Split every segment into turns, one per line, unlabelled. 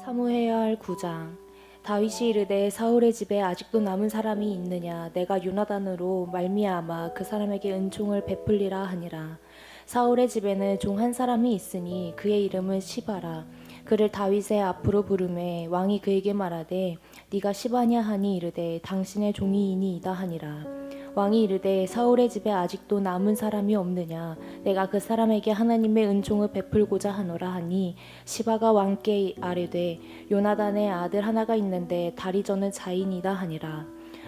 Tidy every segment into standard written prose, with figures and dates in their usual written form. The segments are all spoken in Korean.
사무해야 할 9장. 다윗이 이르되 사울의 집에 아직도 남은 사람이 있느냐 내가 요나단으로 말미암아 그 사람에게 은총을 베풀리라 하니라. 사울의 집에는 종 한 사람이 있으니 그의 이름은 시바라. 그를 다윗의 앞으로 부르매 왕이 그에게 말하되 네가 시바냐 하니 이르되 당신의 종이이니이다 하니라. 왕이 이르되 사울의 집에 아직도 남은 사람이 없느냐 내가 그 사람에게 하나님의 은총을 베풀고자 하노라 하니 시바가 왕께 아뢰되 요나단의 아들 하나가 있는데 다리 저는 자인이다 하니라.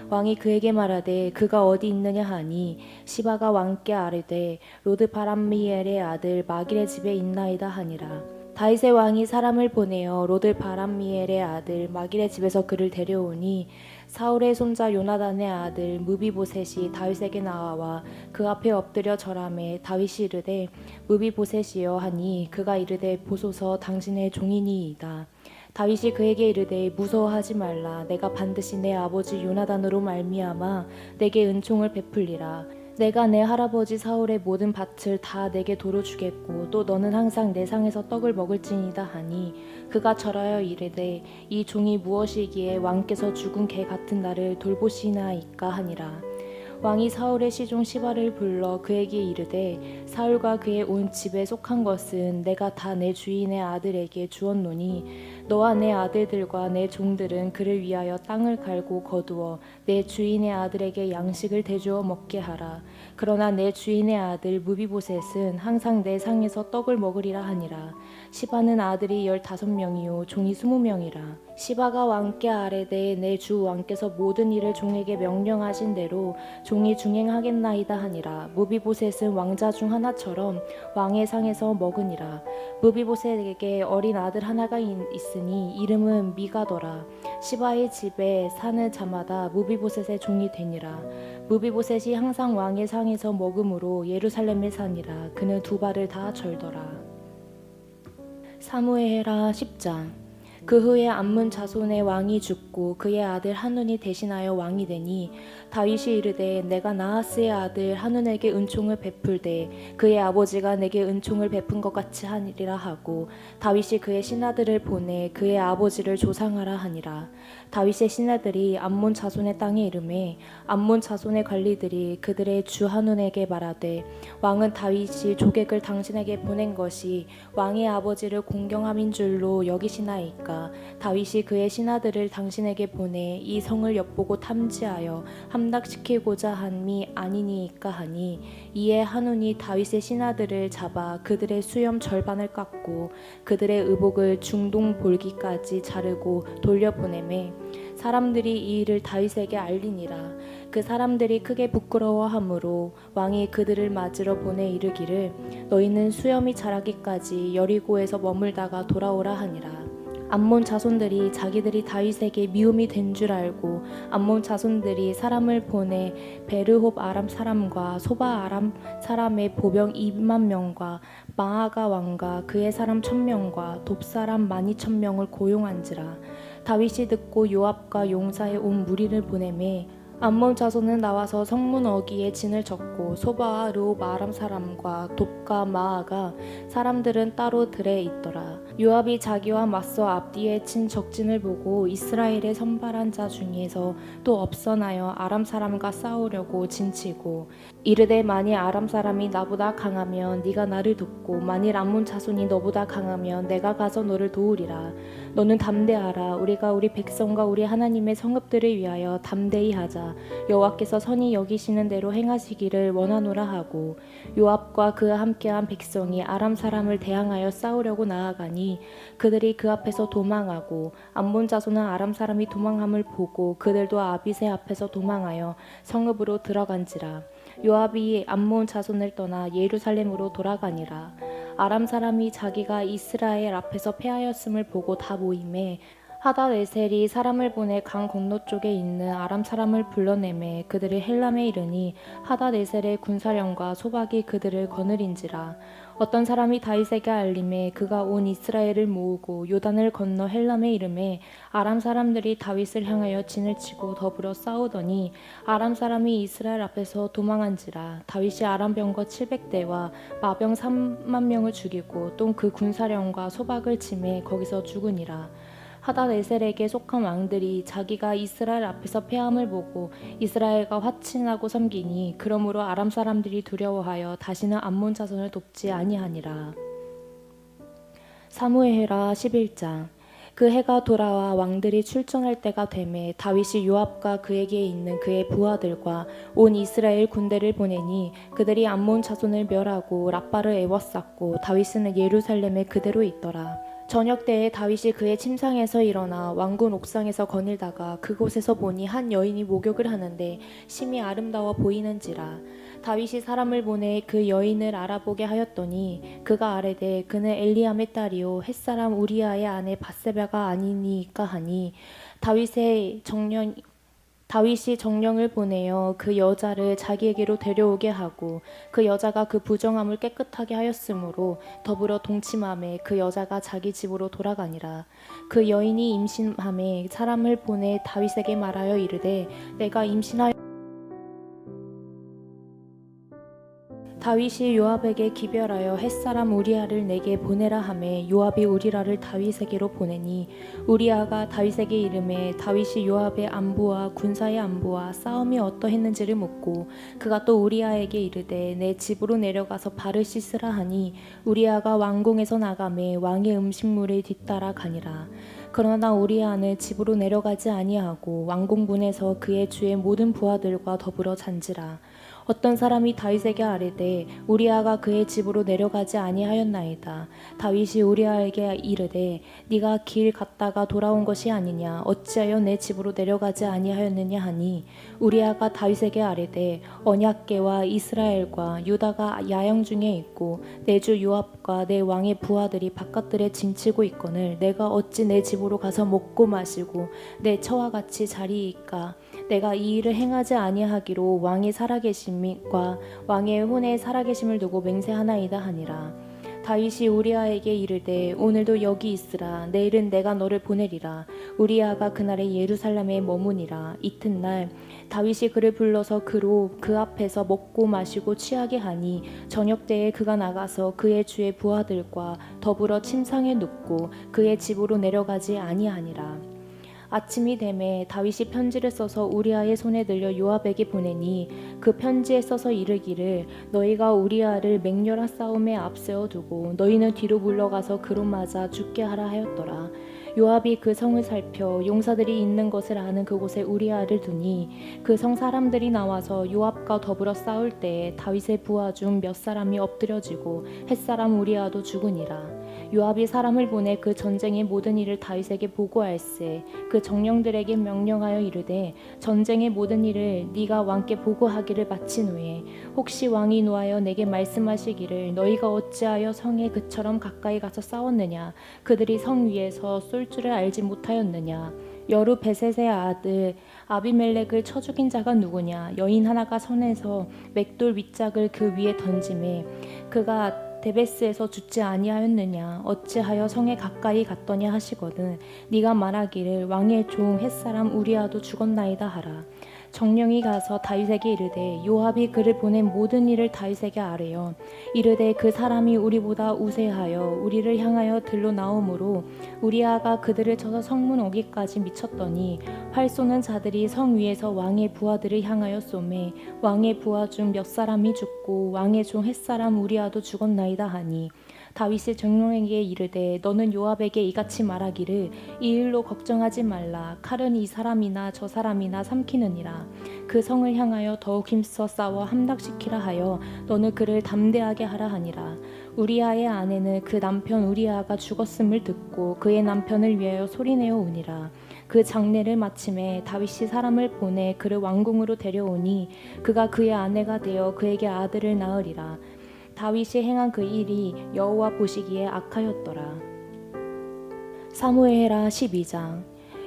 왕이 그에게 말하되 그가 어디 있느냐 하니 시바가 왕께 아뢰되 로드 바람미엘의 아들 마길의 집에 있나이다 하니라. 다윗의 왕이 사람을 보내어 로드 바람미엘의 아들 마길의 집에서 그를 데려오니 사울의 손자 요나단의 아들 무비보셋이 다윗에게 나와 그 앞에 엎드려 절하매 다윗이 이르되 무비보셋이여 하니 그가 이르되 보소서 당신의 종이니이다. 다윗이 그에게 이르되 무서워하지 말라. 내가 반드시 내 아버지 요나단으로 말미암아 내게 은총을 베풀리라. 내가 내 할아버지 사울의 모든 밭을 다 내게 도로 주겠고 또 너는 항상 내 상에서 떡을 먹을지니다 하니 그가 절하여 이르되 이 종이 무엇이기에 왕께서 죽은 개 같은 나를 돌보시나이까 하니라. 왕이 사울의 시종 시바를 불러 그에게 이르되 사울과 그의 온 집에 속한 것은 내가 다 내 주인의 아들에게 주었노니 너와 내 아들들과 내 종들은 그를 위하여 땅을 갈고 거두어 내 주인의 아들에게 양식을 대주어 먹게 하라. 그러나 내 주인의 아들 무비보셋은 항상 내 상에서 떡을 먹으리라 하니라. 시바는 아들이 15명이요 종이 20명이라. 시바가 왕께 아뢰되 내 주 왕께서 모든 일을 종에게 명령하신 대로 종이 중행하겠나이다 하니라. 무비보셋은 왕자 중 하나처럼 왕의 상에서 먹으니라. 무비보셋에게 어린 아들 하나가 있으니 이름은 미가더라. 시바의 집에 사는 자마다 무비보셋의 종이 되니라. 무비보셋이 항상 왕의 상에서 먹음으로 예루살렘에 사니라. 그는 두 발을 다 절더라. 사무엘하 10장. 그 후에 암문 자손의 왕이 죽고 그의 아들 한운이 대신하여 왕이 되니 다윗이 이르되 내가 나하스의 아들 한운에게 은총을 베풀되 그의 아버지가 내게 은총을 베푼 것 같이 하니라 하고 다윗이 그의 신하들을 보내 그의 아버지를 조상하라 하니라. 다윗의 신하들이 암몬 자손의 땅에 이르매 암몬 자손의 관리들이 그들의 주 한운에게 말하되 왕은 다윗이 조객을 당신에게 보낸 것이 왕의 아버지를 공경함인 줄로 여기시나이까. 다윗이 그의 신하들을 당신에게 보내 이 성을 엿보고 탐지하여 함락시키고자 함이 아니니이까 하니 이에 한운이 다윗의 신하들을 잡아 그들의 수염 절반을 깎고 그들의 의복을 중동 볼기까지 자르고 돌려보내매 사람들이 이 일을 다윗에게 알리니라. 그 사람들이 크게 부끄러워하므로 왕이 그들을 맞으러 보내 이르기를 너희는 수염이 자라기까지 여리고에서 머물다가 돌아오라 하니라. 암몬 자손들이 자기들이 다윗에게 미움이 된 줄 알고 암몬 자손들이 사람을 보내 베르홉 아람 사람과 소바 아람 사람의 보병 2만 명과 마아가 왕과 그의 사람 1,000명과 돕 사람 12,000명을 고용한지라. 다윗이 듣고 요압과 용사의 온 무리를 보내매 암몬 자손은 나와서 성문 어귀에 진을 쳤고 소바와 르홉 아람 사람과 돕과 마아가 사람들은 따로 들에 있더라. 요압이 자기와 맞서 앞뒤에 친 적진을 보고 이스라엘의 선발한 자 중에서 또 업선하여 아람 사람과 싸우려고 진치고 이르되 만일 아람 사람이 나보다 강하면 네가 나를 돕고 만일 암몬 자손이 너보다 강하면 내가 가서 너를 도우리라. 너는 담대하라. 우리가 우리 백성과 우리 하나님의 성읍들을 위하여 담대히 하자. 여호와께서 선히 여기시는 대로 행하시기를 원하노라 하고 요압과 그와 함께한 백성이 아람 사람을 대항하여 싸우려고 나아가니 그들이 그 앞에서 도망하고 암몬 자손은 아람 사람이 도망함을 보고 그들도 아빗의 앞에서 도망하여 성읍으로 들어간지라. 요압이 암몬 자손을 떠나 예루살렘으로 돌아가니라. 아람 사람이 자기가 이스라엘 앞에서 패하였음을 보고 다 모임에 하닷에셀이 사람을 보내 강 건너쪽에 있는 아람 사람을 불러내매 그들을 헬람에 이르니 하닷에셀의 군사령과 소박이 그들을 거느린지라. 어떤 사람이 다윗에게 알림에 그가 온 이스라엘을 모으고 요단을 건너 헬람에 이르매 아람 사람들이 다윗을 향하여 진을 치고 더불어 싸우더니 아람 사람이 이스라엘 앞에서 도망한지라. 다윗이 아람 병거 700대와 마병 3만 명을 죽이고 또 그 군사령과 소박을 치매 거기서 죽으니라. 하닷에셀에게 속한 왕들이 자기가 이스라엘 앞에서 패함을 보고 이스라엘과 화친하고 섬기니 그러므로 아람 사람들이 두려워하여 다시는 암몬 자손을 돕지 아니하니라. 사무엘하 11장. 그 해가 돌아와 왕들이 출전할 때가 되매 다윗이 요압과 그에게 있는 그의 부하들과 온 이스라엘 군대를 보내니 그들이 암몬 자손을 멸하고 랍바를 에워쌌고 다윗은 예루살렘에 그대로 있더라. 저녁 때에 다윗이 그의 침상에서 일어나 왕궁 옥상에서 거닐다가 그곳에서 보니 한 여인이 목욕을 하는데 심히 아름다워 보이는지라. 다윗이 사람을 보내 그 여인을 알아보게 하였더니 그가 아뢰되 그는 엘리암의 딸이요 햇사람 우리아의 아내 밧세바가 아니니까 하니 다윗이 정령을 보내어 그 여자를 자기에게로 데려오게 하고 그 여자가 그 부정함을 깨끗하게 하였으므로 더불어 동침함에 그 여자가 자기 집으로 돌아가니라. 그 여인이 임신함에 사람을 보내 다윗에게 말하여 이르되 내가 임신하여 다윗이 요압에게 기별하여 햇사람 우리아를 내게 보내라 하매 요압이 우리아를 다윗에게로 보내니 우리아가 다윗에게 이르매 다윗이 요압의 안부와 군사의 안부와 싸움이 어떠했는지를 묻고 그가 또 우리아에게 이르되 내 집으로 내려가서 발을 씻으라 하니 우리아가 왕궁에서 나가매 왕의 음식물을 뒤따라 가니라. 그러나 우리아는 집으로 내려가지 아니하고 왕궁문에서 그의 주의 모든 부하들과 더불어 잔지라. 어떤 사람이 다윗에게 아뢰되 우리아가 그의 집으로 내려가지 아니하였나이다. 다윗이 우리아에게 이르되 네가 길 갔다가 돌아온 것이 아니냐 어찌하여 내 집으로 내려가지 아니하였느냐 하니 우리아가 다윗에게 아뢰되 언약궤와 이스라엘과 유다가 야영 중에 있고 내 주 요압과 내 왕의 부하들이 바깥들에 진치고 있거늘 내가 어찌 내 집으로 가서 먹고 마시고 내 처와 같이 자리이까. 내가 이 일을 행하지 아니하기로 왕이 살아계심과 왕의 혼에 살아계심을 두고 맹세하나이다 하니라. 다윗이 우리아에게 이르되 오늘도 여기 있으라. 내일은 내가 너를 보내리라. 우리아가 그날에 예루살렘에 머무니라. 이튿날 다윗이 그를 불러서 그로 그 앞에서 먹고 마시고 취하게 하니 저녁 때에 그가 나가서 그의 주의 부하들과 더불어 침상에 눕고 그의 집으로 내려가지 아니하니라. 아침이 되매 다윗이 편지를 써서 우리아의 손에 들려 요압에게 보내니 그 편지에 써서 이르기를 너희가 우리아를 맹렬한 싸움에 앞세워 두고 너희는 뒤로 물러가서 그로 맞아 죽게 하라 하였더라. 요압이 그 성을 살펴 용사들이 있는 것을 아는 그곳에 우리아를 두니 그 성 사람들이 나와서 요압과 더불어 싸울 때에 다윗의 부하 중 몇 사람이 엎드려지고 햇사람 우리아도 죽으니라. 요압이 사람을 보내 그 전쟁의 모든 일을 다윗에게 보고할세 그 정령들에게 명령하여 이르되 전쟁의 모든 일을 네가 왕께 보고하기를 마친 후에 혹시 왕이 노하여 내게 말씀하시기를 너희가 어찌하여 성에 그처럼 가까이 가서 싸웠느냐 그들이 성 위에서 쏠 줄을 알지 못하였느냐 여루베셋의 아들 아비멜렉을 쳐 죽인 자가 누구냐 여인 하나가 선에서 맷돌 윗짝을 그 위에 던짐에 그가 데베스에서 죽지 아니하였느냐 어찌하여 성에 가까이 갔더냐 하시거든 네가 말하기를 왕의 종 햇사람 우리아도 죽었나이다 하라. 정령이 가서 다윗에게 이르되 요압이 그를 보낸 모든 일을 다윗에게 아뢰어 이르되 그 사람이 우리보다 우세하여 우리를 향하여 들로 나오므로 우리아가 그들을 쳐서 성문 오기까지 미쳤더니 활 쏘는 자들이 성 위에서 왕의 부하들을 향하여 쏘매 왕의 부하 중 몇 사람이 죽고 왕의 종 햇사람 우리아도 죽었나이다 하니 다윗이 정령에게 이르되 너는 요압에게 이같이 말하기를 이 일로 걱정하지 말라. 칼은 이 사람이나 저 사람이나 삼키느니라. 그 성을 향하여 더욱 힘써 싸워 함락시키라 하여 너는 그를 담대하게 하라 하니라. 우리아의 아내는 그 남편 우리아가 죽었음을 듣고 그의 남편을 위하여 소리내어 우니라. 그 장례를 마침에 다윗이 사람을 보내 그를 왕궁으로 데려오니 그가 그의 아내가 되어 그에게 아들을 낳으리라. 다윗이 행한 그 일이 여호와 보시기에 악하였더라. 사무엘하 12장.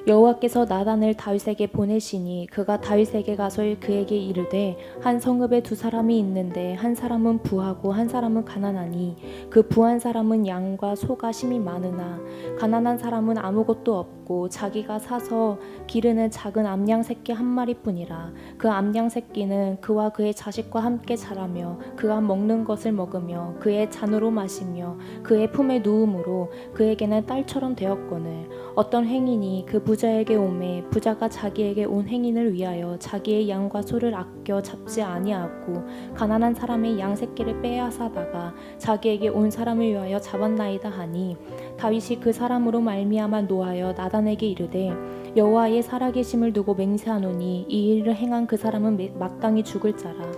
여호와께서 나단을 다윗에게 보내시니 그가 다윗에게 가서 그에게 이르되 한 성읍에 두 사람이 있는데 한 사람은 부하고 한 사람은 가난하니 그 부한 사람은 양과 소가 심히 많으나 가난한 사람은 아무것도 없고 주고 자기가 사서 기르는 작은 암양 새끼 한 마리뿐이라. 그 암양 새끼는 그와 그의 자식과 함께 자라며 그가 먹는 것을 먹으며 그의 잔으로 마시며 그의 품에 누움으로 그에게는 딸처럼 되었거늘 어떤 행인이 그 부자에게 오매 부자가 자기에게 온 행인을 위하여 자기의 양과 소를 아껴 잡지 아니하고 가난한 사람의 양 새끼를 빼앗아다가 자기에게 온 사람을 위하여 잡았나이다 하니 다윗이 그 사람으로 말미암아 노하여 나단에게 이르되 여호와의 살아계심을 두고 맹세하노니 이 일을 행한 그 사람은 마땅히 죽을 자라.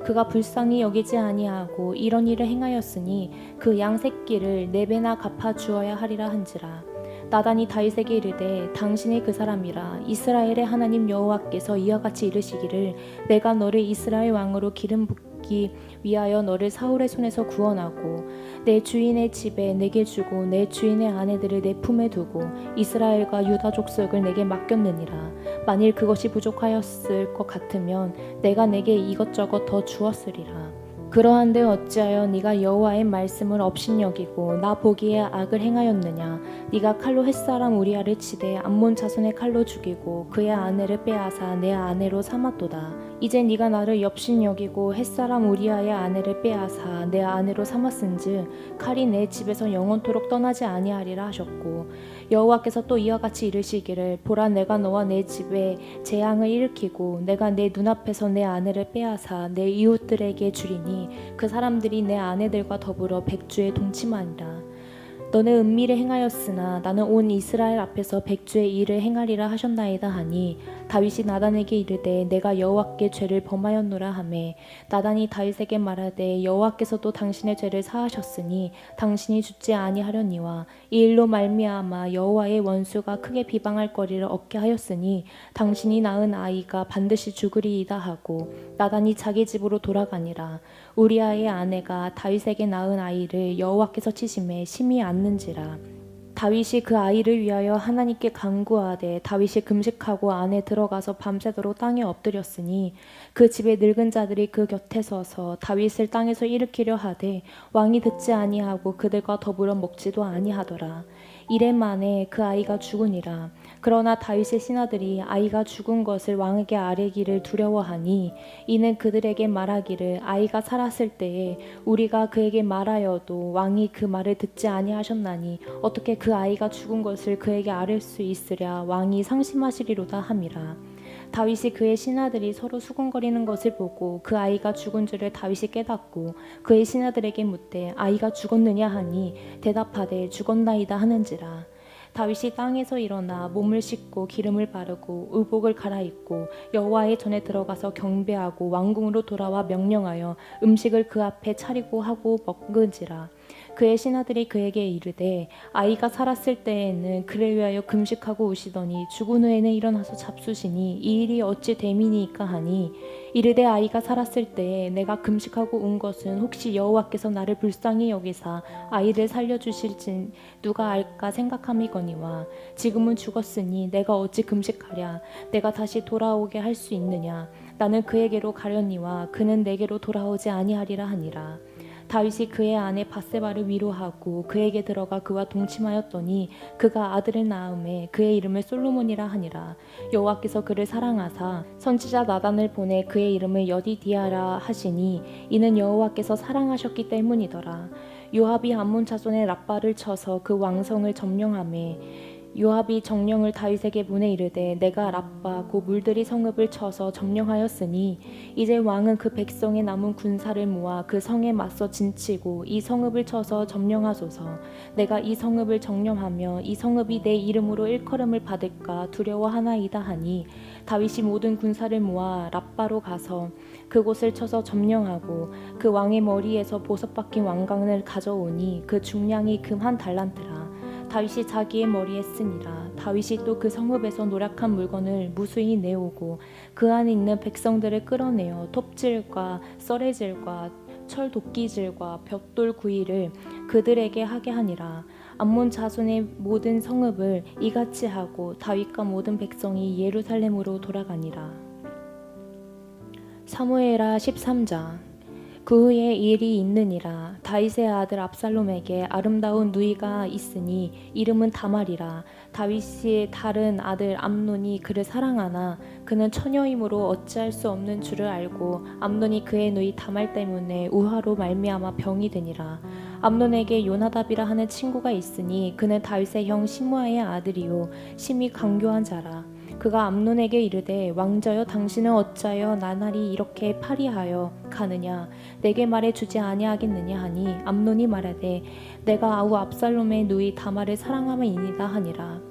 그가 불쌍히 여기지 아니하고 이런 일을 행하였으니 그 양 새끼를 4배나 갚아 주어야 하리라 한지라. 나단이 다윗에게 이르되 당신이 그 사람이라. 이스라엘의 하나님 여호와께서 이와 같이 이르시기를 내가 너를 이스라엘 왕으로 기름 붓기 위하여 너를 사울의 손에서 구원하고 내 주인의 집에 내게 주고 내 주인의 아내들을 내 품에 두고 이스라엘과 유다 족속을 내게 맡겼느니라. 만일 그것이 부족하였을 것 같으면 내가 내게 이것저것 더 주었으리라. 그러한데 어찌하여 네가 여호와의 말씀을 업신여기고 나 보기에 악을 행하였느냐. 네가 칼로 햇사람 우리아를 치되 암몬 자손의 칼로 죽이고 그의 아내를 빼앗아 내 아내로 삼았도다. 이제 네가 나를 업신여기고 햇사람 우리아의 아내를 빼앗아 내 아내로 삼았은즉 칼이 내 집에서 영원토록 떠나지 아니하리라 하셨고 여호와께서 또 이와 같이 이르시기를 보라 내가 너와 내 집에 재앙을 일으키고 내가 내 눈앞에서 내 아내를 빼앗아 내 이웃들에게 주리니 그 사람들이 내 아내들과 더불어 백주에 동침하니라. 너는 은밀히 행하였으나 나는 온 이스라엘 앞에서 백주의 일을 행하리라 하셨나이다 하니 다윗이 나단에게 이르되 내가 여호와께 죄를 범하였노라 하매 나단이 다윗에게 말하되 여호와께서도 당신의 죄를 사하셨으니 당신이 죽지 아니하려니와 이 일로 말미암아 여호와의 원수가 크게 비방할 거리를 얻게 하였으니 당신이 낳은 아이가 반드시 죽으리이다 하고 나단이 자기 집으로 돌아가니라. 우리아의 아내가 다윗에게 낳은 아이를 여호와께서 치심에 심히 않는지라. 다윗이 그 아이를 위하여 하나님께 간구하되 다윗이 금식하고 안에 들어가서 밤새도록 땅에 엎드렸으니 그 집의 늙은 자들이 그 곁에 서서 다윗을 땅에서 일으키려 하되 왕이 듣지 아니하고 그들과 더불어 먹지도 아니하더라. 이래 만에 그 아이가 죽으니라. 그러나 다윗의 신하들이 아이가 죽은 것을 왕에게 아뢰기를 두려워하니 이는 그들에게 말하기를 아이가 살았을 때에 우리가 그에게 말하여도 왕이 그 말을 듣지 아니하셨나니 어떻게 그 아이가 죽은 것을 그에게 아뢰 수 있으랴. 왕이 상심하시리로다 함이라. 다윗이 그의 신하들이 서로 수군거리는 것을 보고 그 아이가 죽은 줄을 다윗이 깨닫고 그의 신하들에게 묻되 아이가 죽었느냐 하니 대답하되 죽었나이다 하는지라. 다윗이 땅에서 일어나 몸을 씻고 기름을 바르고 의복을 갈아입고 여호와의 전에 들어가서 경배하고 왕궁으로 돌아와 명령하여 음식을 그 앞에 차리고 하고 먹은지라. 그의 신하들이 그에게 이르되 아이가 살았을 때에는 그를 위하여 금식하고 우시더니 죽은 후에는 일어나서 잡수시니 이 일이 어찌 됨이니까 하니 이르되 아이가 살았을 때에 내가 금식하고 운 것은 혹시 여호와께서 나를 불쌍히 여기사 아이를 살려주실진 누가 알까 생각함이거니와 지금은 죽었으니 내가 어찌 금식하랴. 내가 다시 돌아오게 할 수 있느냐. 나는 그에게로 가려니와 그는 내게로 돌아오지 아니하리라 하니라. 다윗이 그의 아내 밧세바를 위로하고 그에게 들어가 그와 동침하였더니 그가 아들을 낳음에 그의 이름을 솔로몬이라 하니라. 여호와께서 그를 사랑하사 선지자 나단을 보내 그의 이름을 여디디아라 하시니 이는 여호와께서 사랑하셨기 때문이더라. 요압이 암몬 자손의 랍바를 쳐서 그 왕성을 점령하매 요압이 정령을 다윗에게 보내 이르되 내가 랍바 곧 물들이 성읍을 쳐서 점령하였으니 이제 왕은 그 백성의 남은 군사를 모아 그 성에 맞서 진치고 이 성읍을 쳐서 점령하소서. 내가 이 성읍을 정령하며 이 성읍이 내 이름으로 일컬음을 받을까 두려워하나이다 하니 다윗이 모든 군사를 모아 랍바로 가서 그곳을 쳐서 점령하고 그 왕의 머리에서 보석 박힌 왕관을 가져오니 그 중량이 금 1달란트라. 다윗이 자기의 머리에 쓰니라. 다윗이 또 그 성읍에서 노략한 물건을 무수히 내오고 그 안에 있는 백성들을 끌어내어 톱질과 썰해질과 철 도끼질과 벽돌 구이를 그들에게 하게 하니라. 암몬 자손의 모든 성읍을 이같이 하고 다윗과 모든 백성이 예루살렘으로 돌아가니라. 사무엘하 13장. 그 후에 일이 있느니라. 다윗의 아들 압살롬에게 아름다운 누이가 있으니 이름은 다말이라. 다윗의 다른 아들 암논이 그를 사랑하나 그는 처녀이므로 어찌할 수 없는 줄을 알고 암논이 그의 누이 다말 때문에 우화로 말미암아 병이 되니라. 암논에게 요나답이라 하는 친구가 있으니 그는 다윗의 형 시므아의 아들이요 심히 강교한 자라. 그가 암논에게 이르되 왕자여 당신은 어찌하여 나날이 이렇게 파리하여 가느냐 내게 말해 주지 아니하겠느냐 하니 암논이 말하되 내가 아우 압살롬의 누이 다말을 사랑함이니이다 하니라.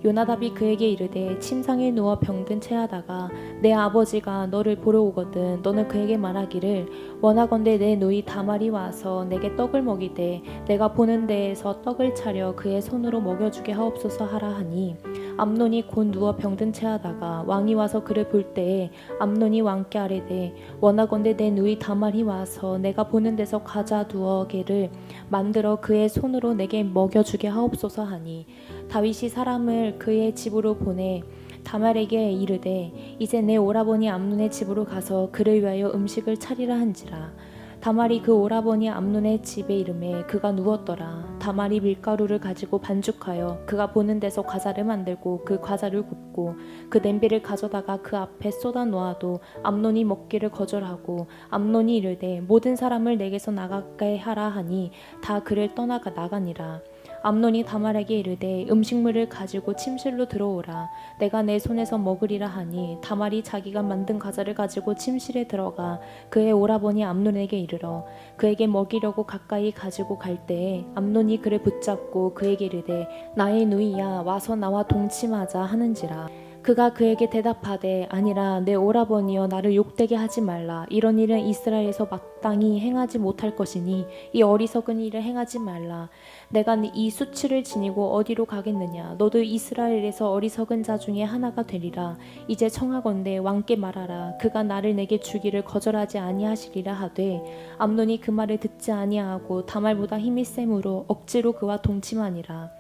요나답이 그에게 이르되 침상에 누워 병든 채하다가 내 아버지가 너를 보러 오거든 너는 그에게 말하기를 원하건대 내 누이 다말이 와서 내게 떡을 먹이되 내가 보는 데에서 떡을 차려 그의 손으로 먹여주게 하옵소서 하라 하니 암논이 곧 누워 병든 채하다가 왕이 와서 그를 볼 때에 암논이 왕께 아뢰되 원하건대 내 누이 다말이 와서 내가 보는 데서 과자 두어 개를 만들어 그의 손으로 내게 먹여주게 하옵소서 하니 다윗이 사람을 그의 집으로 보내 다말에게 이르되 이제 내 오라버니 암논의 집으로 가서 그를 위하여 음식을 차리라 한지라. 다말이 그 오라버니 암논의 집에 이르매 그가 누웠더라. 다말이 밀가루를 가지고 반죽하여 그가 보는 데서 과자를 만들고 그 과자를 굽고 그 냄비를 가져다가 그 앞에 쏟아 놓아도 암논이 먹기를 거절하고 암논이 이르되 모든 사람을 내게서 나가게 하라 하니 다 그를 떠나가 나가니라. 암논이 다말에게 이르되 음식물을 가지고 침실로 들어오라. 내가 내 손에서 먹으리라 하니 다말이 자기가 만든 과자를 가지고 침실에 들어가 그의 오라버니 암논에게 이르러 그에게 먹이려고 가까이 가지고 갈 때에 암논이 그를 붙잡고 그에게 이르되 나의 누이야 와서 나와 동침하자 하는지라. 그가 그에게 대답하되 아니라 내 오라버니여 나를 욕되게 하지 말라. 이런 일은 이스라엘에서 마땅히 행하지 못할 것이니 이 어리석은 일을 행하지 말라. 내가 이 수치를 지니고 어디로 가겠느냐. 너도 이스라엘에서 어리석은 자 중에 하나가 되리라. 이제 청하건대 왕께 말하라. 그가 나를 내게 주기를 거절하지 아니하시리라 하되 암논이 그 말을 듣지 아니하고 다말보다 힘이 셈으로 억지로 그와 동침하니라.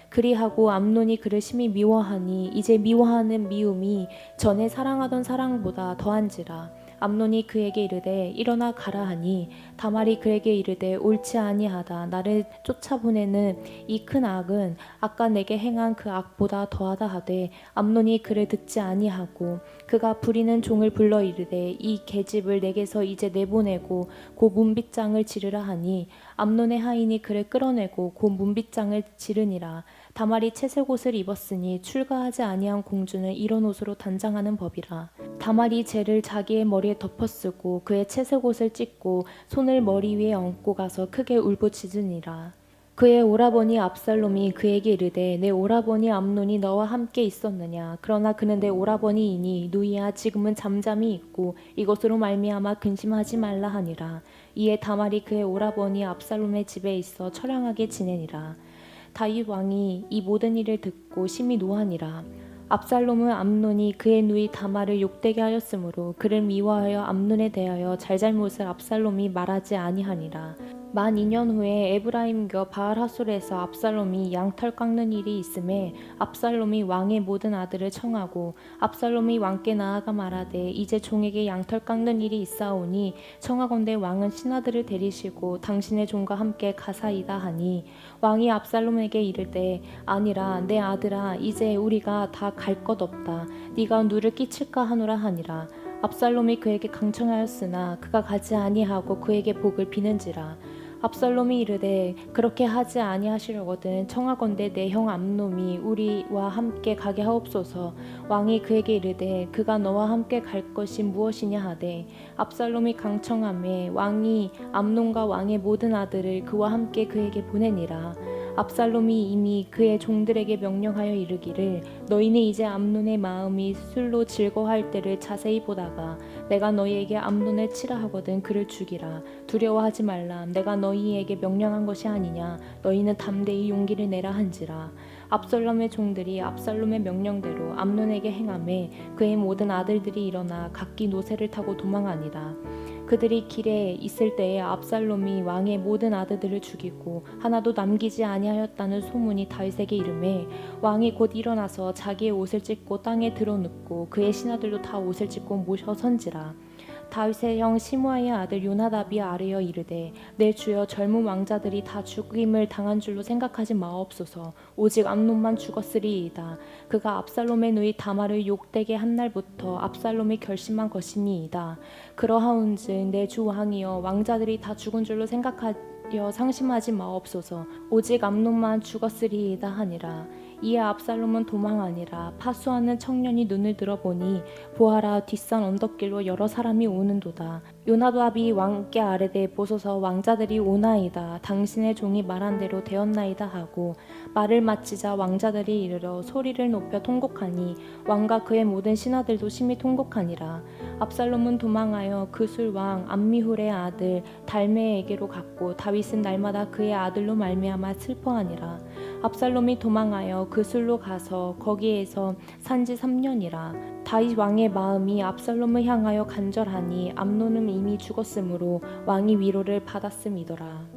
그리하고 암논이 그를 심히 미워하니 이제 미워하는 미움이 전에 사랑하던 사랑보다 더한지라. 암논이 그에게 이르되 일어나 가라 하니 다말이 그에게 이르되 옳지 아니하다. 나를 쫓아보내는 이 큰 악은 아까 내게 행한 그 악보다 더하다 하되 암논이 그를 듣지 아니하고 그가 부리는 종을 불러 이르되 이 계집을 내게서 이제 내보내고 곧 문빗장을 지르라 하니 암논의 하인이 그를 끌어내고 곧 문빗장을 지르니라. 다말이 채색 옷을 입었으니 출가하지 아니한 공주는 이런 옷으로 단장하는 법이라. 다말이 재를 자기의 머리에 덮어쓰고 그의 채색 옷을 찢고 손을 머리 위에 얹고 가서 크게 울부짖으니라. 그의 오라버니 압살롬이 그에게 이르되 내 오라버니 암논이 너와 함께 있었느냐. 그러나 그는 내 오라버니이니 누이야 지금은 잠잠히 있고 이것으로 말미암아 근심하지 말라 하니라. 이에 다말이 그의 오라버니 압살롬의 집에 있어 처량하게 지내니라. 다윗 왕이 이 모든 일을 듣고 심히 노하니라. 압살롬은 암논이 그의 누이 다말을 욕되게 하였으므로 그를 미워하여 암논에 대하여 잘잘못을 압살롬이 말하지 아니하니라. 만 2년 후에 에브라임교 바알하솔에서 압살롬이 양털 깎는 일이 있음에 압살롬이 왕의 모든 아들을 청하고 압살롬이 왕께 나아가 말하되 이제 종에게 양털 깎는 일이 있사오니 청하건대 왕은 신하들을 데리시고 당신의 종과 함께 가사이다 하니 왕이 압살롬에게 이르되 아니라 내 아들아 이제 우리가 다 갈 것 없다. 네가 누를 끼칠까 하노라 하니라. 압살롬이 그에게 강청하였으나 그가 가지 아니하고 그에게 복을 비는지라. 압살롬이 이르되 그렇게 하지 아니하시려거든 청하건대 내 형 암논이 우리와 함께 가게 하옵소서. 왕이 그에게 이르되 그가 너와 함께 갈 것이 무엇이냐 하되 압살롬이 강청하매 왕이 암논과 왕의 모든 아들을 그와 함께 그에게 보내니라. 압살롬이 이미 그의 종들에게 명령하여 이르기를 너희는 이제 암논의 마음이 술로 즐거워할 때를 자세히 보다가 내가 너희에게 암논을 치라 하거든 그를 죽이라. 두려워하지 말라. 내가 너희에게 명령한 것이 아니냐. 너희는 담대히 용기를 내라 한지라. 압살롬의 종들이 압살롬의 명령대로 암논에게 행하매 그의 모든 아들들이 일어나 각기 노새를 타고 도망하니라. 그들이 길에 있을 때에 압살롬이 왕의 모든 아들들을 죽이고 하나도 남기지 아니하였다는 소문이 다윗에게 이르매 왕이 곧 일어나서 자기의 옷을 찢고 땅에 드러눕고 그의 신하들도 다 옷을 찢고 모셔 선지라. 다윗의 형 시므아의 아들 요나답이 아뢰어 이르되 내 주여 젊은 왕자들이 다 죽임을 당한 줄로 생각하지 마옵소서. 오직 암논만 죽었으리이다. 그가 압살롬의 누이 다말을 욕되게 한 날부터 압살롬이 결심한 것이니이다. 그러하온즉 내 주 왕이여 왕자들이 다 죽은 줄로 생각하여 상심하지 마옵소서. 오직 암논만 죽었으리이다 하니라. 이에 압살롬은 도망하니라. 파수하는 청년이 눈을 들어보니 보아라 뒷산 언덕길로 여러 사람이 오는도다. 요나답이 왕께 아뢰되 보소서 왕자들이 오나이다. 당신의 종이 말한 대로 되었나이다 하고 말을 마치자 왕자들이 이르러 소리를 높여 통곡하니 왕과 그의 모든 신하들도 심히 통곡하니라. 압살롬은 도망하여 그술 왕 암미훌의 아들 달메에게로 갔고 다윗은 날마다 그의 아들로 말미암아 슬퍼하니라. 압살롬이 도망하여 그술로 가서 거기에서 산지 3년이라. 다윗 왕의 마음이 압살롬을 향하여 간절하니 암논은 이미 죽었으므로 왕이 위로를 받았음이더라.